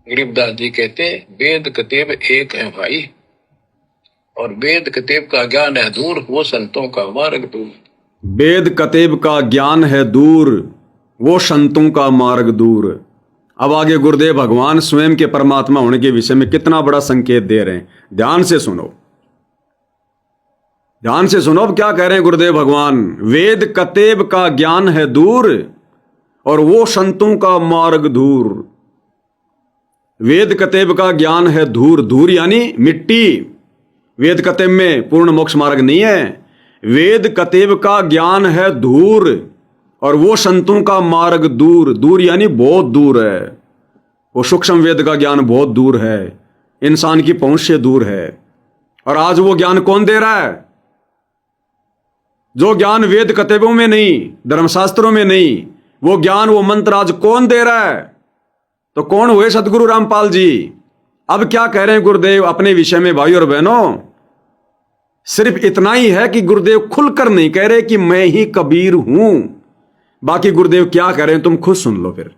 गरीबदास जी कहते वेद कतेब एक है भाई, और वेद कतेब का ज्ञान है दूर, वो संतों का मार्ग दूर। वेद कतेब का ज्ञान है दूर, वो संतों का मार्ग दूर। अब आगे गुरुदेव भगवान स्वयं के परमात्मा होने के विषय में कितना बड़ा संकेत दे रहे हैं, ध्यान से सुनो, ध्यान से सुनो। अब क्या कह रहे हैं गुरुदेव भगवान? वेद कतेब का ज्ञान है दूर और वो संतों का मार्ग दूर। वेद कतेब का ज्ञान है धूर, धूर यानी मिट्टी। वेद कतेब में पूर्ण मोक्ष मार्ग नहीं है। वेद कतेब का ज्ञान है धूर और वो संतों का मार्ग दूर, दूर यानी बहुत दूर है। वो सूक्ष्म वेद का ज्ञान बहुत दूर है, इंसान की पहुंच से दूर है। और आज वो ज्ञान कौन दे रहा है? जो ज्ञान वेद कतेबों में नहीं, धर्मशास्त्रों में नहीं, वो ज्ञान वो मंत्र आज कौन दे रहा है? तो कौन हुए? सदगुरु रामपाल जी। अब क्या कह रहे हैं गुरुदेव अपने विषय में भाई और बहनों? सिर्फ इतना ही है कि गुरुदेव खुलकर नहीं कह रहे कि मैं ही कबीर हूं। बाकी गुरुदेव क्या कह रहे हैं तुम खुद सुन लो। फिर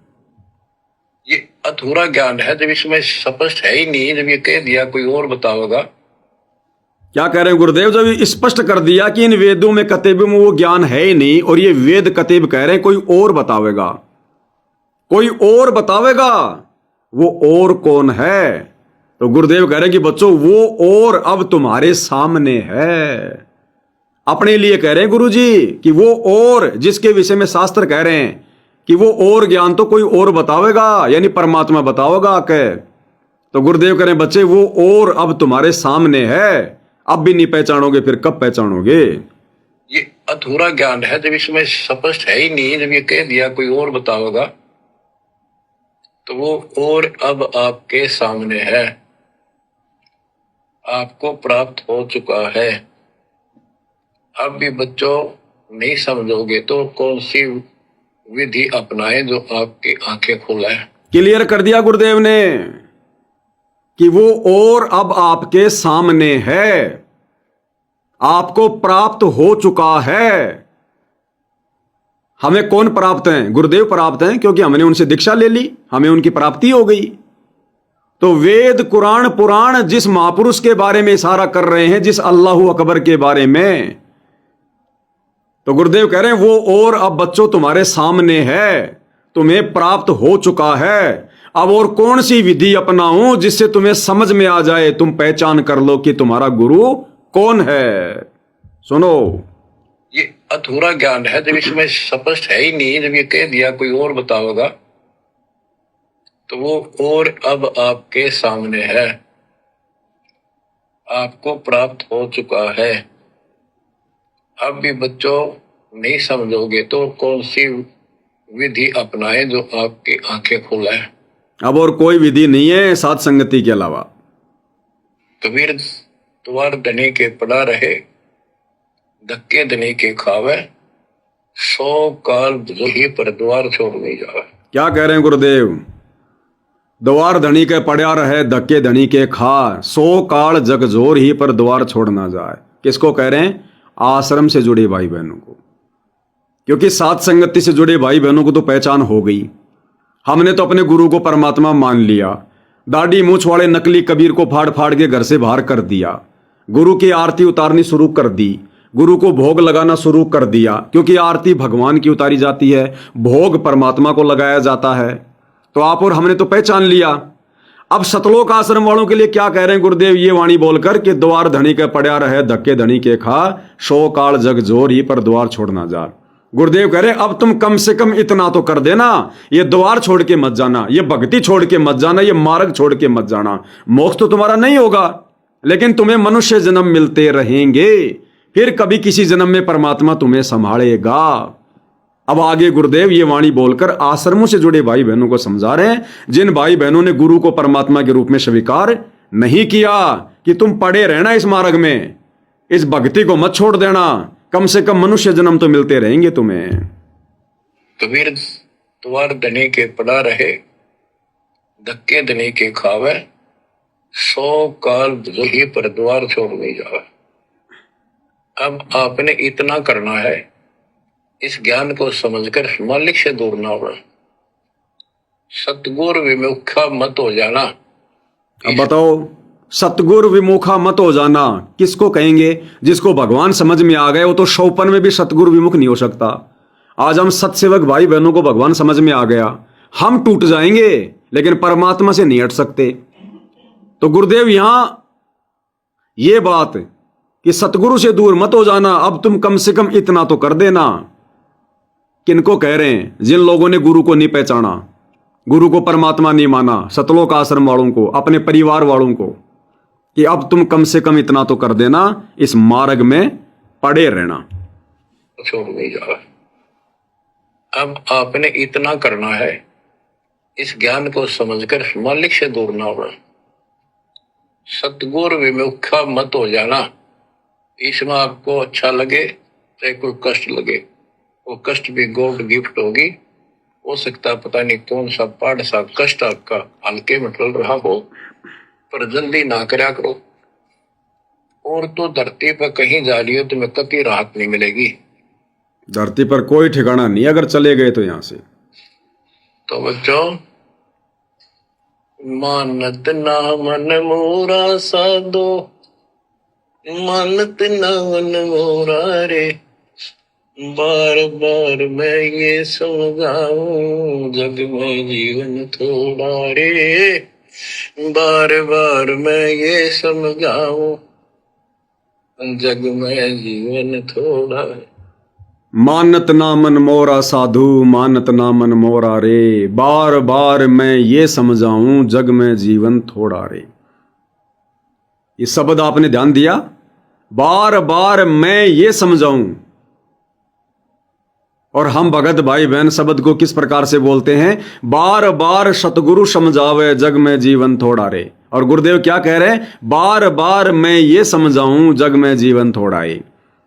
ये अधूरा ज्ञान है जब इसमें स्पष्ट है ही नहीं, जब ये कह दिया कोई और बताओगा। क्या कह रहे हैं गुरुदेव? जब ये स्पष्ट कर दिया कि इन वेदों में कतेबों में वो ज्ञान है ही नहीं, और ये वेद कतेब कह रहे हैं कोई और बतावेगा, कोई और बतावेगा। वो और कौन है? तो गुरुदेव कह रहे हैं कि बच्चों वो और अब तुम्हारे सामने है। अपने लिए कह रहे हैं गुरुजी कि वो और जिसके विषय में शास्त्र कह रहे हैं कि वो और ज्ञान तो कोई और बतावेगा, यानी परमात्मा बतावेगा आके। तो गुरुदेव कह रहे हैं बच्चे वो और अब तुम्हारे सामने है, अब भी नहीं पहचानोगे, फिर कब पहचानोगे? ये अधूरा ज्ञान है जब इसमें स्पष्ट है ही नहीं, जब ये कह दिया कोई और बताओगा, तो वो और अब आपके सामने है, आपको प्राप्त हो चुका है। अब भी बच्चों नहीं समझोगे तो कौन सी विधि अपनाए जो आपकी आंखें खोले। क्लियर कर दिया गुरुदेव ने कि वो और अब आपके सामने है, आपको प्राप्त हो चुका है। हमें कौन प्राप्त हैं? गुरुदेव प्राप्त हैं, क्योंकि हमने उनसे दीक्षा ले ली, हमें उनकी प्राप्ति हो गई। तो वेद कुरान पुराण जिस महापुरुष के बारे में इशारा कर रहे हैं, जिस अल्लाह अकबर के बारे में, तो गुरुदेव कह रहे हैं वो और अब बच्चों तुम्हारे सामने है, तुम्हें प्राप्त हो चुका है। अब और कौन सी विधि अपनाऊं जिससे तुम्हें समझ में आ जाए, तुम पहचान कर लो कि तुम्हारा गुरु कौन है। सुनो, ये अधूरा ज्ञान है जब इसमें स्पष्ट है ही नहीं, जब ये कह दिया कोई और बताओगा, तो वो और अब आपके सामने है, आपको प्राप्त हो चुका है। अब भी बच्चों नहीं समझोगे तो कौन सी विधि अपनाए जो आपकी आंखें खोले। अब और कोई विधि नहीं है साथ संगति के अलावा। कबीर द्वार धनी के पड़ा रहे, धक्के धनी के खावे, 100 काल ही पर द्वार छोड़ नहीं जावे। क्या कह रहे हैं गुरुदेव? द्वार धनी के पड़ा रहे, धक्के धनी के खा, 100 काल जग जोर ही पर द्वार छोड़ ना जाए। किसको कह रहे हैं? आश्रम से जुड़े भाई बहनों को। क्योंकि साथ संगति से जुड़े भाई बहनों को तो पहचान हो गई। हमने तो अपने गुरु को परमात्मा मान लिया, दाढ़ी मूछ वाले नकली कबीर को फाड़ फाड़ के घर से बाहर कर दिया, गुरु की आरती उतारनी शुरू कर दी, गुरु को भोग लगाना शुरू कर दिया, क्योंकि आरती भगवान की उतारी जाती है, भोग परमात्मा को लगाया जाता है। तो आप और हमने तो पहचान लिया। अब सतलोक आश्रम वालों के लिए क्या कह रहे हैं गुरुदेव ये वाणी बोलकर कि द्वार धनी के पड़ा रहे, धक्के धनी के खा, 100 काल जग जोर ही पर द्वार छोड़ना जा। गुरुदेव कह रहे अब तुम कम से कम इतना तो कर देना, ये द्वार छोड़ के मत जाना, ये भक्ति छोड़ के मत जाना, ये मार्ग छोड़ के मत जाना। मोक्ष तो तुम्हारा नहीं होगा, लेकिन तुम्हें मनुष्य जन्म मिलते रहेंगे, फिर कभी किसी जन्म में परमात्मा तुम्हें संभालेगा। अब आगे गुरुदेव ये वाणी बोलकर आश्रमों से जुड़े भाई बहनों को समझा रहे हैं, जिन भाई बहनों ने गुरु को परमात्मा के रूप में स्वीकार नहीं किया, कि तुम पड़े रहना इस मार्ग में, इस भक्ति को मत छोड़ देना, कम से कम मनुष्य जन्म तो मिलते रहेंगे तुम्हें। कबीर द्वार धनी के पड़ा रहे, धक्के धनी के खावे, 100 काल ही पर द्वार छोड़ नहीं जावे। अब आपने इतना करना है, इस ज्ञान को समझकर मालिक से दूर ना हो। सतगुर विमुखा मत हो जाना। अब बताओ, सतगुरु विमुखा मत हो जाना किसको कहेंगे? जिसको भगवान समझ में आ गए वो तो शौपन में भी सतगुरु विमुख नहीं हो सकता। आज हम सत्सेवक भाई बहनों को भगवान समझ में आ गया, हम टूट जाएंगे लेकिन परमात्मा से नहीं हट सकते। तो गुरुदेव यहां ये बात कि सतगुरु से दूर मत हो जाना, अब तुम कम से कम इतना तो कर देना। किनको कह रहे हैं? जिन लोगों ने गुरु को नहीं पहचाना, गुरु को परमात्मा नहीं माना, सतलोक आश्रम वालों को, अपने परिवार वालों को, कि अब तुम कम से कम इतना तो कर देना, इस मार्ग में पड़े रहना। छोड़ नहीं जाओ। अब आपने इतना करना है, इस ज्ञान को समझकर मालिक से दूर ना होना। सतगुरु विमुखा मत हो जाना। इसमें आपको अच्छा लगे चाहे कोई कष्ट लगे, वो कष्ट भी गोल्ड गिफ्ट होगी। हो सकता पता नहीं कौन सा पहाड़ सा कष्ट आपका हल्के में टल रहा हो, पर जल्दी ना करया करो। और तो धरती पर कहीं जा रही हो तुम्हें कभी राहत नहीं मिलेगी। धरती पर कोई ठिकाना नहीं, अगर चले गए तो यहां से। तो बच्चों, मानत ना मन मोरा साधो, मानत ना मन मोरा रे, बार बार मैं ये समझाऊं जग में जीवन थोड़ा रे, बार बार मैं ये समझाऊं जग में जीवन थोड़ा है। मानत ना मन मोरा साधु, मानत ना मन मोरा रे, बार बार मैं ये समझाऊं जग में जीवन थोड़ा रे। ये शब्द आपने ध्यान दिया? बार बार मैं ये समझाऊं। और हम भगत भाई बहन शब्द को किस प्रकार से बोलते हैं? बार बार सतगुरु समझावे जग में जीवन थोड़ा रे। और गुरुदेव क्या कह रहे हैं? बार बार मैं ये समझाऊं जग में जीवन थोड़ा है।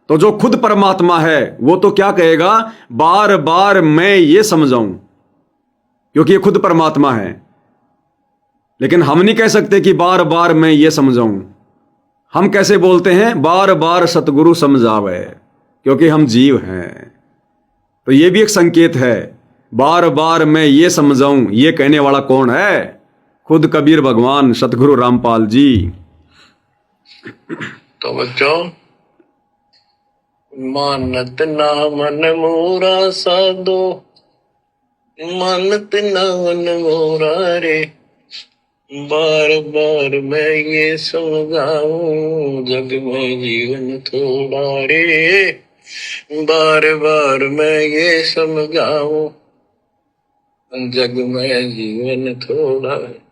तो जो खुद परमात्मा है वो तो क्या कहेगा? बार बार मैं ये समझाऊं, क्योंकि ये खुद परमात्मा है। लेकिन हम नहीं कह सकते कि बार बार मैं ये समझाऊं। हम कैसे बोलते हैं? बार बार सतगुरु समझावे, क्योंकि हम जीव हैं। तो ये भी एक संकेत है। बार बार मैं ये समझाऊं, ये कहने वाला कौन है? खुद कबीर भगवान सतगुरु रामपाल जी। तो बच्चों, मानत ना मन मोरा साधो, मानत ना मन मोरा रे, बार बार मैं ये समझाऊं जग में जीवन थोड़ा रे, बार बार मैं ये समझाऊं जग में जीवन थोड़ा है।